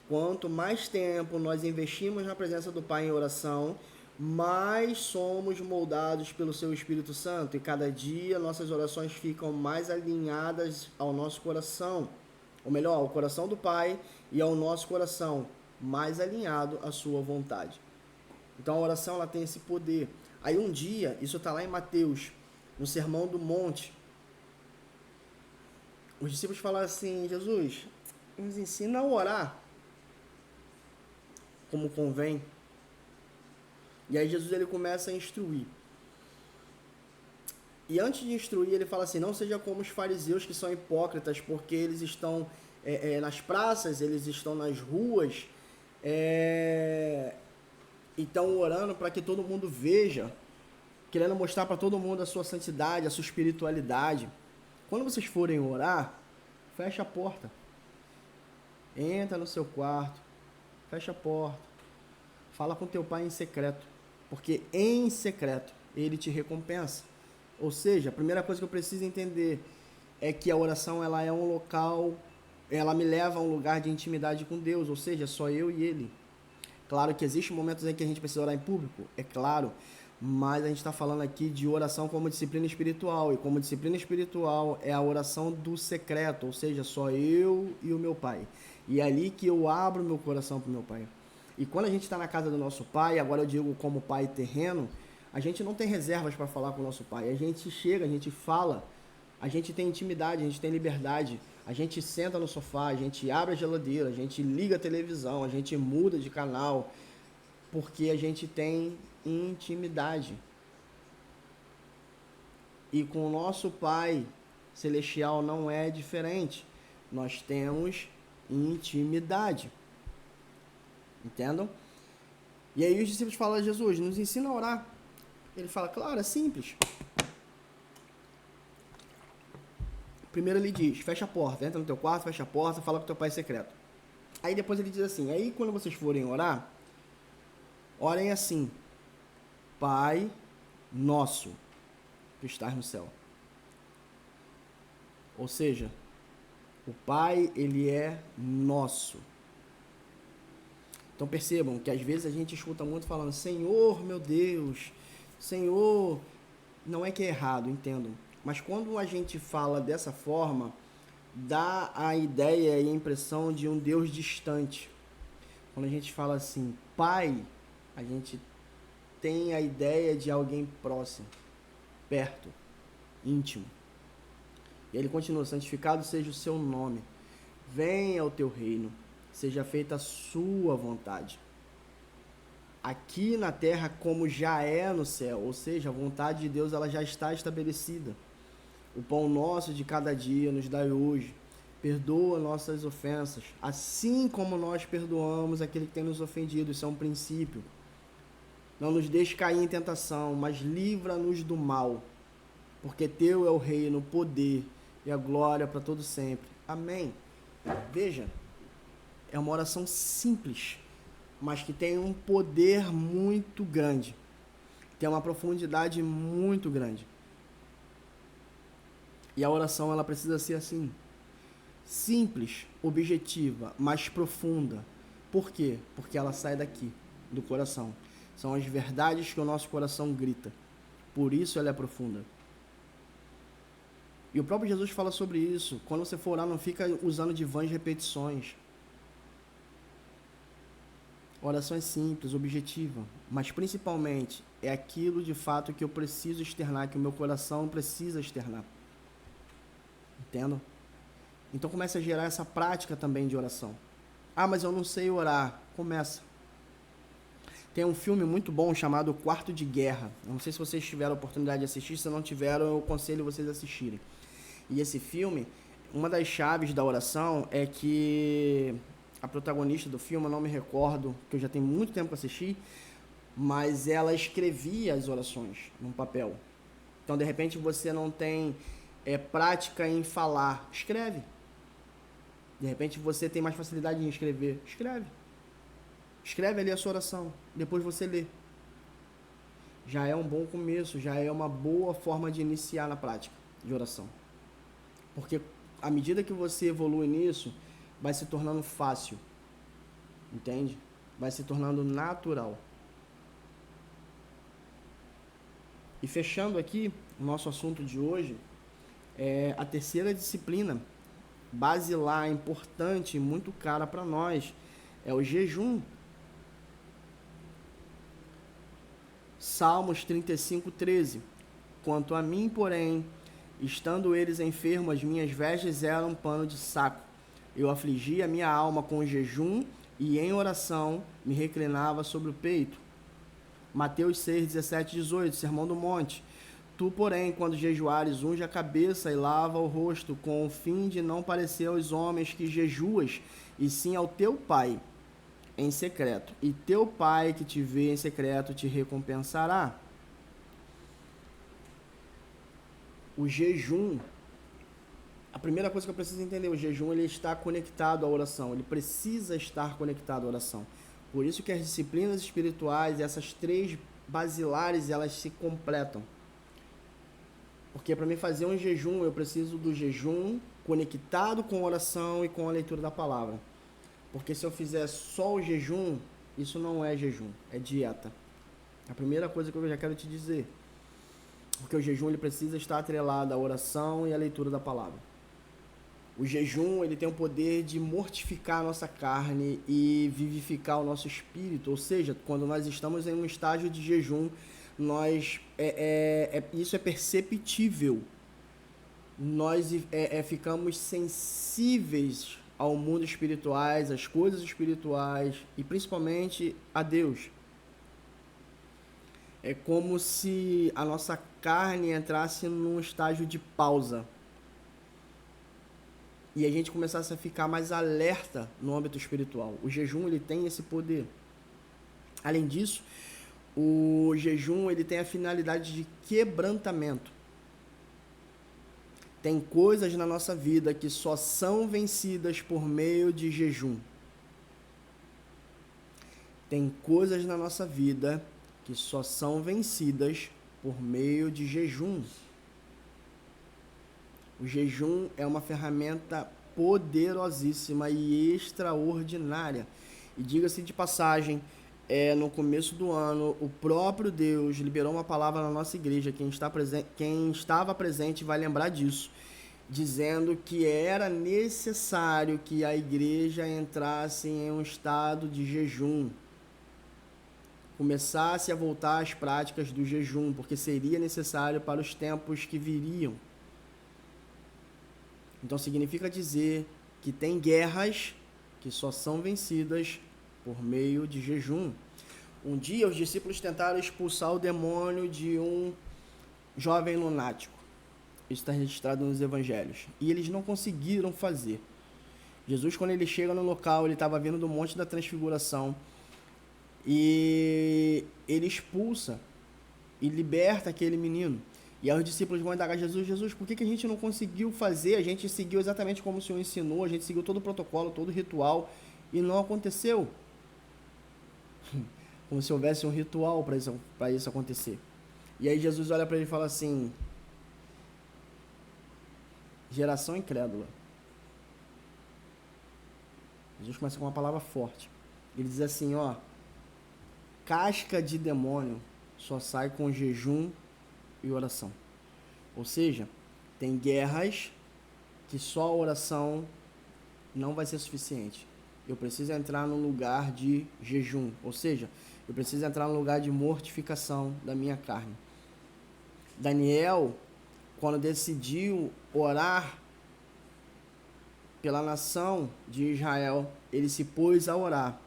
Quanto mais tempo nós investimos na presença do Pai em oração, mais somos moldados pelo seu Espírito Santo, e cada dia nossas orações ficam mais alinhadas ao nosso coração, ou melhor, ao coração do Pai e ao nosso coração, mais alinhado à sua vontade. Então a oração ela tem esse poder. Aí um dia, isso está lá em Mateus, no Sermão do Monte, os discípulos falaram assim: Jesus, nos ensina a orar como convém. E aí Jesus ele começa a instruir. E antes de instruir, ele fala assim: não seja como os fariseus que são hipócritas, porque eles estão nas praças, eles estão nas ruas, e estão orando para que todo mundo veja, querendo mostrar para todo mundo a sua santidade, a sua espiritualidade. Quando vocês forem orar, fecha a porta. Entra no seu quarto, fecha a porta. Fala com teu pai em secreto, porque em secreto ele te recompensa. Ou seja, a primeira coisa que eu preciso entender é que a oração ela é um local, ela me leva a um lugar de intimidade com Deus, ou seja, só eu e Ele. Claro que existem momentos em que a gente precisa orar em público, é claro, mas a gente está falando aqui de oração como disciplina espiritual, e como disciplina espiritual é a oração do secreto, ou seja, só eu e o meu Pai. E é ali que eu abro meu coração para o meu Pai. E quando a gente está na casa do nosso Pai, agora eu digo como Pai terreno, a gente não tem reservas para falar com o nosso Pai. A gente chega, a gente fala, a gente tem intimidade, a gente tem liberdade. A gente senta no sofá, a gente abre a geladeira, a gente liga a televisão, a gente muda de canal, porque a gente tem intimidade. E com o nosso Pai Celestial não é diferente. Nós temos intimidade. Entendam? E aí os discípulos falam a Jesus: nos ensina a orar. Ele fala: claro, é simples. Primeiro ele diz: fecha a porta, entra no teu quarto, fecha a porta, fala com teu pai secreto. Aí depois ele diz assim: aí quando vocês forem orar, orem assim: Pai nosso que estás no céu. Ou seja, o Pai ele é nosso. Então percebam que às vezes a gente escuta muito falando: Senhor, meu Deus, Senhor, Não é que é errado, entendam. Mas quando a gente fala dessa forma, dá a ideia e a impressão de um Deus distante. Quando a gente fala assim, Pai, a gente tem a ideia de alguém próximo, perto, íntimo. E ele continua, santificado seja o seu nome, venha o teu reino, seja feita a sua vontade. Aqui na terra como já é no céu, ou seja, a vontade de Deus ela já está estabelecida. O pão nosso de cada dia nos dai hoje, perdoa nossas ofensas, assim como nós perdoamos aquele que tem nos ofendido, isso é um princípio. Não nos deixe cair em tentação, mas livra-nos do mal, porque teu é o reino, o poder e a glória para todo sempre. Amém. Veja, é uma oração simples, mas que tem um poder muito grande, tem uma profundidade muito grande. E a oração ela precisa ser assim, simples, objetiva, mas profunda. Por quê? Porque ela sai daqui, do coração. São as verdades que o nosso coração grita. Por isso ela é profunda. E o próprio Jesus fala sobre isso. Quando você for orar, não fica usando de vãs repetições. Oração é simples, objetiva, mas principalmente é aquilo de fato que eu preciso externar, que o meu coração precisa externar. Entendam? Então comece a gerar essa prática também de oração. Ah, mas eu não sei orar. Começa. Tem um filme muito bom chamado Quarto de Guerra. Eu não sei se vocês tiveram a oportunidade de assistir. Se não tiveram, eu aconselho vocês a assistirem. E esse filme, uma das chaves da oração é que a protagonista do filme, eu não me recordo, que eu já tenho muito tempo que assisti, mas ela escrevia as orações num papel. Então, de repente, você não tem prática em falar. Escreve. De repente, você tem mais facilidade em escrever. Escreve. Escreve ali a sua oração. Depois você lê. Já é um bom começo, já é uma boa forma de iniciar na prática de oração. Porque à medida que você evolui nisso, vai se tornando fácil. Entende? Vai se tornando natural. E fechando aqui o nosso assunto de hoje, a terceira disciplina basilar, importante e muito cara para nós é o jejum. Salmos 35:13. Quanto a mim, porém, estando eles enfermos, as minhas vestes eram um pano de saco. Eu afligia a minha alma com jejum e em oração me reclinava sobre o peito. Mateus 6:17-18, Sermão do Monte. Tu, porém, quando jejuares, unge a cabeça e lava o rosto, com o fim de não parecer aos homens que jejuas, e sim ao teu Pai em secreto. E teu Pai que te vê em secreto te recompensará. O jejum, a primeira coisa que eu preciso entender, o jejum ele está conectado à oração, ele precisa estar conectado à oração. Por isso que as disciplinas espirituais, essas três basilares, elas se completam. Porque para mim fazer um jejum, eu preciso do jejum conectado com a oração e com a leitura da palavra. Porque se eu fizer só o jejum, isso não é jejum, é dieta. A primeira coisa que eu já quero te dizer. Porque o jejum ele precisa estar atrelado à oração e à leitura da palavra. O jejum ele tem o poder de mortificar a nossa carne e vivificar o nosso espírito. Ou seja, quando nós estamos em um estágio de jejum, isso é perceptível. Nós ficamos sensíveis ao mundo espiritual, às coisas espirituais e principalmente a Deus. É como se a nossa carne entrasse num estágio de pausa e a gente começasse a ficar mais alerta no âmbito espiritual. O jejum ele tem esse poder. Além disso, o jejum ele tem a finalidade de quebrantamento. Tem coisas na nossa vida que só são vencidas por meio de jejum. Tem coisas na nossa vida que só são vencidas por meio de jejum. O jejum é uma ferramenta poderosíssima e extraordinária. E diga-se de passagem, no começo do ano, o próprio Deus liberou uma palavra na nossa igreja. Quem estava presente vai lembrar disso, dizendo que era necessário que a igreja entrasse em um estado de jejum, começasse a voltar às práticas do jejum, porque seria necessário para os tempos que viriam. Então significa dizer que tem guerras que só são vencidas por meio de jejum. Um dia os discípulos tentaram expulsar o demônio de um jovem lunático. Isso está registrado nos evangelhos. E eles não conseguiram fazer. Jesus, quando ele chega no local, ele estava vindo do Monte da Transfiguração, e ele expulsa e liberta aquele menino. E aí os discípulos vão indagar Jesus, por que a gente não conseguiu fazer? A gente seguiu exatamente como o Senhor ensinou, a gente seguiu todo o protocolo, todo o ritual, e não aconteceu. Como se houvesse um ritual para isso acontecer. E aí Jesus olha para ele e fala assim: geração incrédula. Jesus começa com uma palavra forte. Ele diz assim, casca de demônio só sai com jejum e oração. Ou seja, tem guerras que só a oração não vai ser suficiente. Eu preciso entrar num lugar de jejum, ou seja, eu preciso entrar num lugar de mortificação da minha carne. Daniel, quando decidiu orar pela nação de Israel, ele se pôs a orar.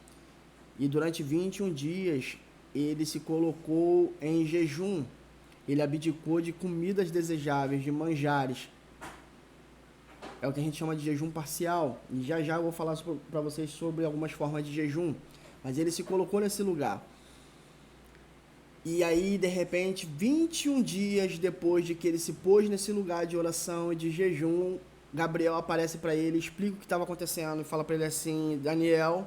E durante 21 dias, ele se colocou em jejum. Ele abdicou de comidas desejáveis, de manjares. É o que a gente chama de jejum parcial. E já eu vou falar para vocês sobre algumas formas de jejum. Mas ele se colocou nesse lugar. E aí, de repente, 21 dias depois de que ele se pôs nesse lugar de oração e de jejum, Gabriel aparece para ele, explica o que estava acontecendo e fala para ele assim: Daniel,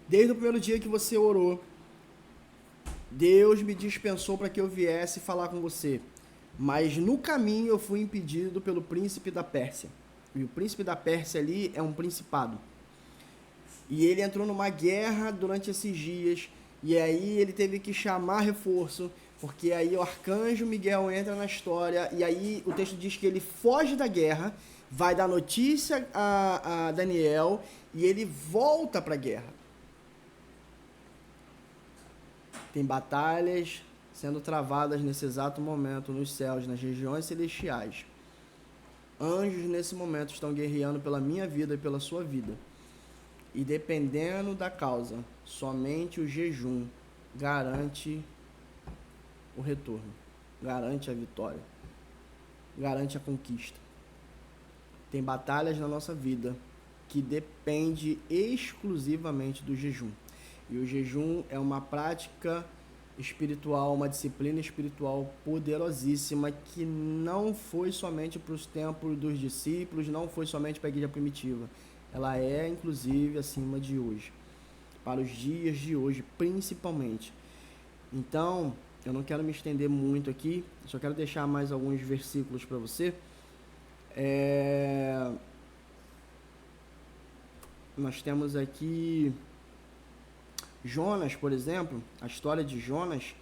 desde o primeiro dia que você orou, Deus me dispensou para que eu viesse falar com você. Mas no caminho eu fui impedido pelo príncipe da Pérsia. E o príncipe da Pérsia ali é um principado. E ele entrou numa guerra durante esses dias. E aí ele teve que chamar reforço. Porque aí o arcanjo Miguel entra na história. E aí o texto diz que ele foge da guerra, vai dar notícia a Daniel. E ele volta para a guerra. Tem batalhas sendo travadas nesse exato momento nos céus, nas regiões celestiais. Anjos nesse momento estão guerreando pela minha vida e pela sua vida. E dependendo da causa, somente o jejum garante o retorno, garante a vitória, garante a conquista. Tem batalhas na nossa vida que depende exclusivamente do jejum. E o jejum é uma prática espiritual, uma disciplina espiritual poderosíssima que não foi somente para os tempos dos discípulos, não foi somente para a igreja primitiva. Ela é, inclusive, acima de hoje, para os dias de hoje, principalmente. Então, eu não quero me estender muito aqui, só quero deixar mais alguns versículos para você. Nós temos aqui Jonas, por exemplo, a história de Jonas.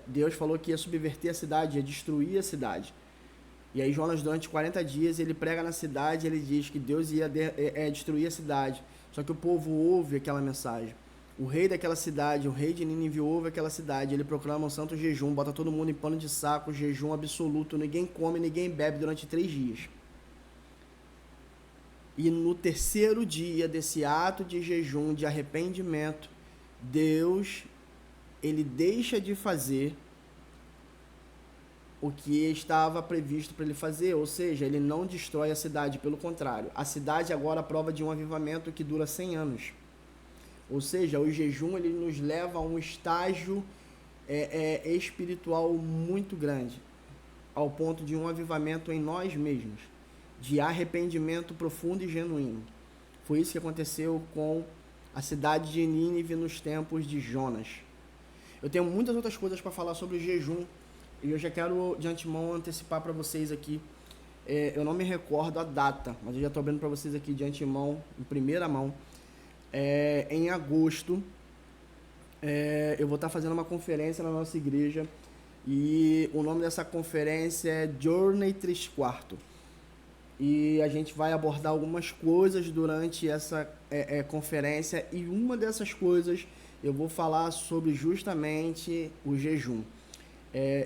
Deus falou que ia subverter a cidade, ia destruir a cidade. E aí Jonas, durante 40 dias, ele prega na cidade, ele diz que Deus ia destruir a cidade. Só que o povo ouve aquela mensagem. O rei daquela cidade, o rei de Nínive, ouve aquela cidade, ele proclama um santo jejum, bota todo mundo em pano de saco, jejum absoluto, ninguém come, ninguém bebe durante 3 dias. E no terceiro dia desse ato de jejum, de arrependimento, Deus, ele deixa de fazer o que estava previsto para ele fazer, ou seja, ele não destrói a cidade, pelo contrário. A cidade agora é prova de um avivamento que dura 100 anos. Ou seja, o jejum ele nos leva a um estágio espiritual muito grande, ao ponto de um avivamento em nós mesmos, de arrependimento profundo e genuíno. Foi isso que aconteceu com a cidade de Nínive nos tempos de Jonas. Eu tenho muitas outras coisas para falar sobre o jejum, e eu já quero de antemão antecipar para vocês aqui. Eu não me recordo a data, mas eu já estou abrindo para vocês aqui de antemão, em primeira mão. Em agosto, eu vou estar fazendo uma conferência na nossa igreja e o nome dessa conferência é Journey 3/4. E a gente vai abordar algumas coisas durante essa conferência, e uma dessas coisas eu vou falar sobre justamente o jejum.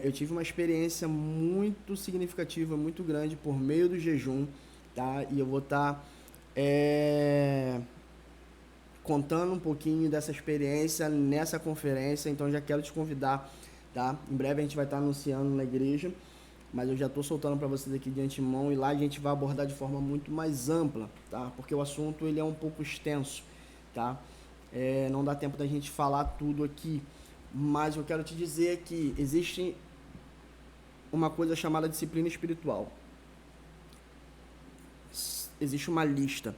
Eu tive uma experiência muito significativa, muito grande por meio do jejum, tá? E eu vou estar contando um pouquinho dessa experiência nessa conferência, então já quero te convidar, tá? Em breve a gente vai estar anunciando na igreja, mas eu já estou soltando para vocês aqui de antemão, e lá a gente vai abordar de forma muito mais ampla, tá? Porque o assunto ele é um pouco extenso, tá? Não dá tempo da gente falar tudo aqui, mas eu quero te dizer que existe uma coisa chamada disciplina espiritual. Existe uma lista.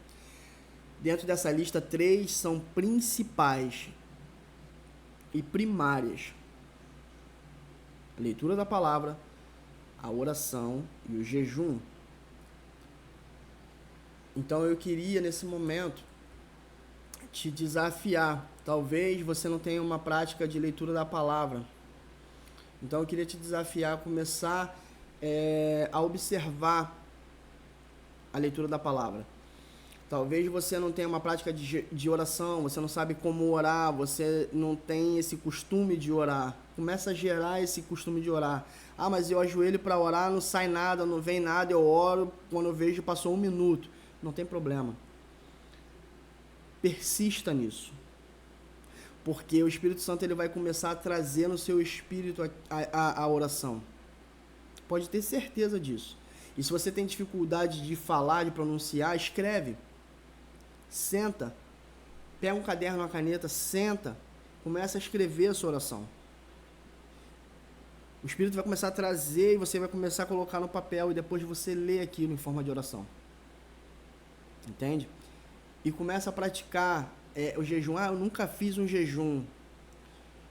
Dentro dessa lista, 3 são principais e primárias: a leitura da palavra, a oração e o jejum. Então eu queria nesse momento te desafiar. Talvez você não tenha uma prática de leitura da palavra, então eu queria te desafiar a começar a observar a leitura da palavra. Talvez você não tenha uma prática de oração, você não sabe como orar, você não tem esse costume de orar. Começa a gerar esse costume de orar. Ah, mas eu ajoelho para orar, não sai nada, não vem nada, eu oro, quando eu vejo passou 1 minuto. Não tem problema. Persista nisso. Porque o Espírito Santo ele vai começar a trazer no seu espírito a oração. Pode ter certeza disso. E se você tem dificuldade de falar, de pronunciar, escreve. Senta, pega um caderno, uma caneta, senta, começa a escrever a sua oração. O Espírito vai começar a trazer e você vai começar a colocar no papel, e depois você lê aquilo em forma de oração. Entende? E começa a praticar o jejum. Ah, eu nunca fiz um jejum.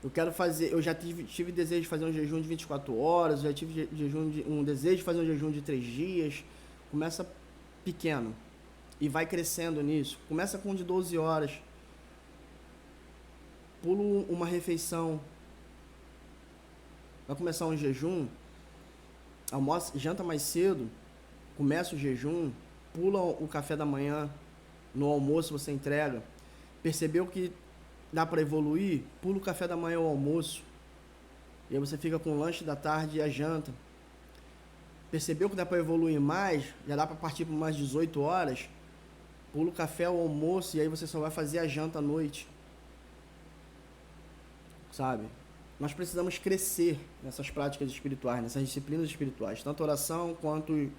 Eu quero fazer, eu já tive desejo de fazer um jejum de 24 horas, já tive um desejo de fazer um jejum de 3 dias. Começa pequeno e vai crescendo nisso. Começa com de 12 horas. Pula uma refeição. Vai começar um jejum. Almoça, janta mais cedo. Começa o jejum. Pula o café da manhã. No almoço você entrega. Percebeu que dá para evoluir? Pula o café da manhã ao almoço. E aí você fica com o lanche da tarde e a janta. Percebeu que dá para evoluir mais? Já dá para partir para umas 18 horas? Pula o café ao almoço e aí você só vai fazer a janta à noite. Sabe? Nós precisamos crescer nessas práticas espirituais, nessas disciplinas espirituais. Tanto a oração, quanto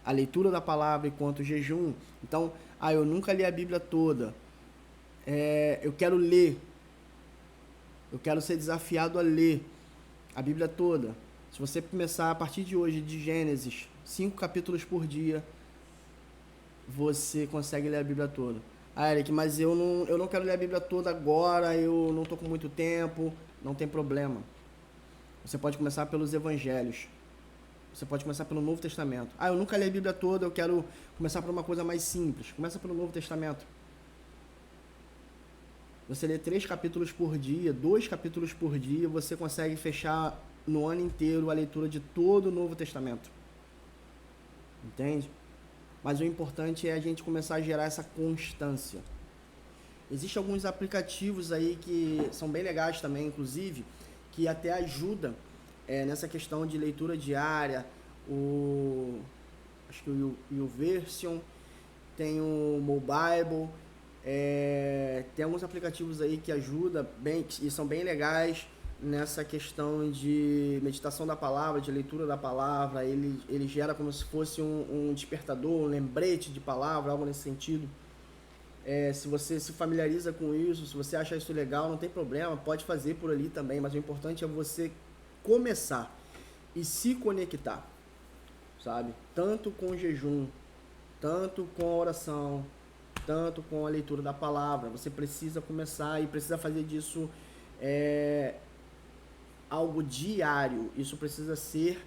a leitura da palavra e quanto o jejum. Então, eu nunca li a Bíblia toda. Eu quero ler. Eu quero ser desafiado a ler a Bíblia toda. Se você começar a partir de hoje, de Gênesis, 5 capítulos por dia, você consegue ler a Bíblia toda. Eric, mas eu não quero ler a Bíblia toda agora, eu não estou com muito tempo. Não tem problema. Você pode começar pelos evangelhos. Você pode começar pelo Novo Testamento. Eu nunca li a Bíblia toda, eu quero começar por uma coisa mais simples. Começa pelo Novo Testamento. Você lê 3 capítulos por dia, 2 capítulos por dia, você consegue fechar no ano inteiro a leitura de todo o Novo Testamento. Entende? Mas o importante é a gente começar a gerar essa constância. Existem alguns aplicativos aí que são bem legais também, inclusive, que até ajudam nessa questão de leitura diária. Acho que o YouVersion, tem o Mobile, tem alguns aplicativos aí que ajudam bem e são bem legais nessa questão de meditação da palavra, de leitura da palavra. Ele gera como se fosse um despertador, um lembrete de palavra, algo nesse sentido. Se você se familiariza com isso, se você acha isso legal, não tem problema, pode fazer por ali também, mas o importante é você começar e se conectar, sabe? Tanto com o jejum, tanto com a oração, tanto com a leitura da palavra. Você precisa começar e precisa fazer disso algo diário. Isso precisa ser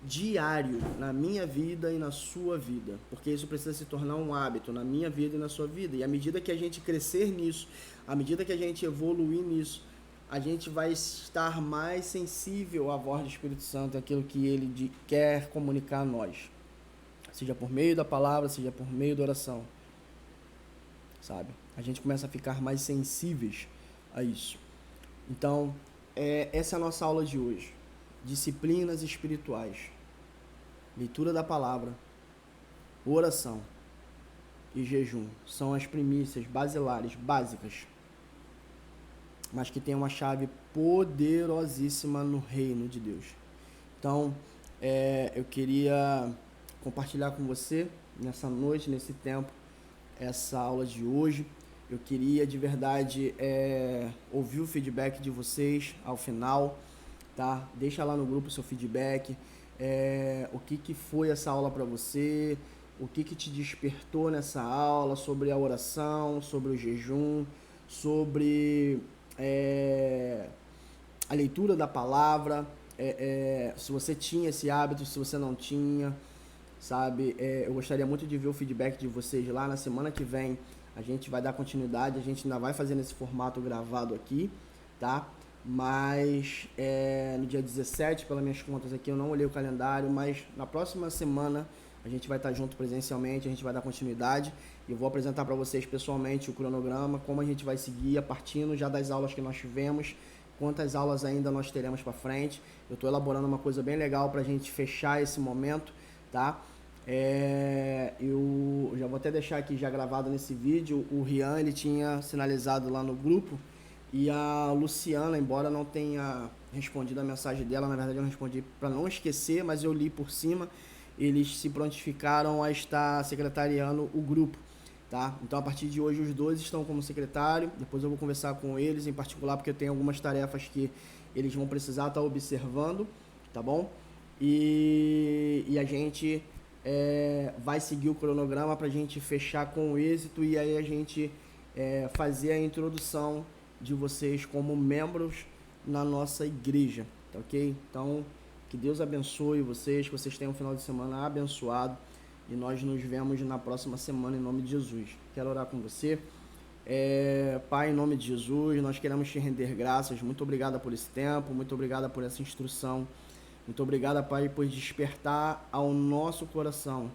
diário na minha vida e na sua vida, porque isso precisa se tornar um hábito na minha vida e na sua vida. E à medida que a gente crescer nisso, à medida que a gente evoluir nisso, a gente vai estar mais sensível à voz do Espírito Santo, aquilo que ele quer comunicar a nós, seja por meio da palavra, seja por meio da oração, sabe? A gente começa a ficar mais sensíveis a isso. Então, essa é a nossa aula de hoje. Disciplinas espirituais. Leitura da palavra, oração e jejum. São as primícias basilares, básicas, mas que tem uma chave poderosíssima no reino de Deus. Então, eu queria compartilhar com você, nessa noite, nesse tempo, essa aula de hoje. Eu queria, de verdade, ouvir o feedback de vocês ao final, tá? Deixa lá no grupo o seu feedback, o que foi essa aula para você, o que te despertou nessa aula, sobre a oração, sobre o jejum, sobre a leitura da palavra, se você tinha esse hábito, se você não tinha, sabe? Eu gostaria muito de ver o feedback de vocês lá. Na semana que vem a gente vai dar continuidade, a gente ainda vai fazer nesse formato gravado aqui, tá? Mas no dia 17, pelas minhas contas aqui, eu não olhei o calendário, mas na próxima semana a gente vai estar junto presencialmente, a gente vai dar continuidade e eu vou apresentar para vocês pessoalmente o cronograma, como a gente vai seguir a partindo já das aulas que nós tivemos, quantas aulas ainda nós teremos para frente. Eu estou elaborando uma coisa bem legal para a gente fechar esse momento, tá? Eu já vou até deixar aqui já gravado nesse vídeo, o Rian, ele tinha sinalizado lá no grupo, e a Luciana, embora não tenha respondido a mensagem dela, na verdade eu respondi para não esquecer, mas eu li por cima, eles se prontificaram a estar secretariando o grupo, tá? Então a partir de hoje os dois estão como secretário, depois eu vou conversar com eles em particular, porque eu tenho algumas tarefas que eles vão precisar estar observando, tá bom? E a gente vai seguir o cronograma para a gente fechar com êxito e aí a gente fazer a introdução de vocês como membros na nossa igreja, tá ok? Então, que Deus abençoe vocês, que vocês tenham um final de semana abençoado e nós nos vemos na próxima semana em nome de Jesus. Quero orar com você. Pai, em nome de Jesus, nós queremos te render graças. Muito obrigado por esse tempo, muito obrigado por essa instrução. Muito obrigado, Pai, por despertar ao nosso coração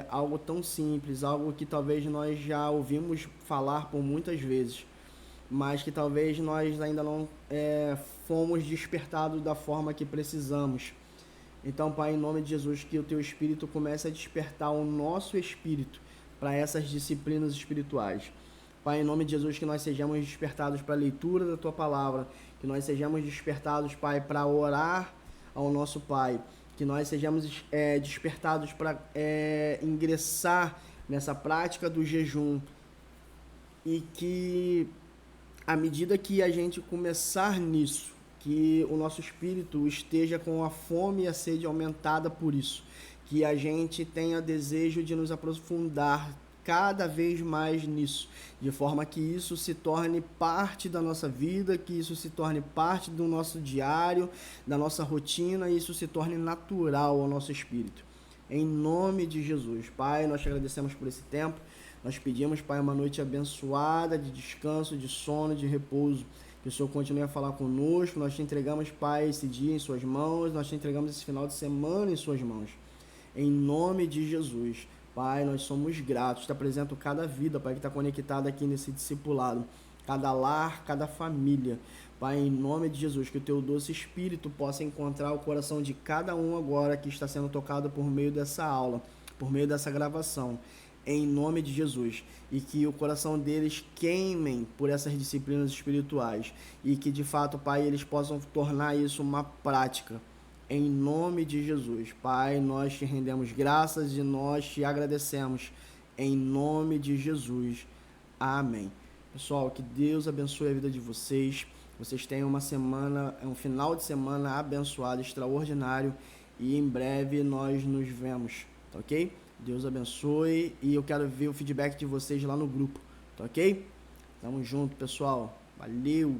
algo tão simples, algo que talvez nós já ouvimos falar por muitas vezes, mas que talvez nós ainda não fomos despertados da forma que precisamos. Então, Pai, em nome de Jesus, que o Teu Espírito comece a despertar o nosso espírito para essas disciplinas espirituais. Pai, em nome de Jesus, que nós sejamos despertados para a leitura da Tua Palavra, que nós sejamos despertados, Pai, para orar ao nosso Pai, que nós sejamos despertados para ingressar nessa prática do jejum e que, à medida que a gente começar nisso, que o nosso espírito esteja com a fome e a sede aumentada por isso, que a gente tenha desejo de nos aprofundar cada vez mais nisso, de forma que isso se torne parte da nossa vida, que isso se torne parte do nosso diário, da nossa rotina, e isso se torne natural ao nosso espírito. Em nome de Jesus, Pai, nós te agradecemos por esse tempo, nós pedimos, Pai, uma noite abençoada, de descanso, de sono, de repouso, que o Senhor continue a falar conosco. Nós te entregamos, Pai, esse dia em suas mãos, nós te entregamos esse final de semana em suas mãos, em nome de Jesus. Pai, nós somos gratos, te apresento cada vida, Pai, que está conectada aqui nesse discipulado, cada lar, cada família. Pai, em nome de Jesus, que o Teu doce Espírito possa encontrar o coração de cada um agora que está sendo tocado por meio dessa aula, por meio dessa gravação, em nome de Jesus, e que o coração deles queimem por essas disciplinas espirituais, e que de fato, Pai, eles possam tornar isso uma prática. Em nome de Jesus, Pai, nós te rendemos graças e nós te agradecemos. Em nome de Jesus. Amém. Pessoal, que Deus abençoe a vida de vocês. Vocês tenham uma semana, um final de semana abençoado, extraordinário. E em breve nós nos vemos, tá ok? Deus abençoe e eu quero ver o feedback de vocês lá no grupo, tá ok? Tamo junto, pessoal. Valeu!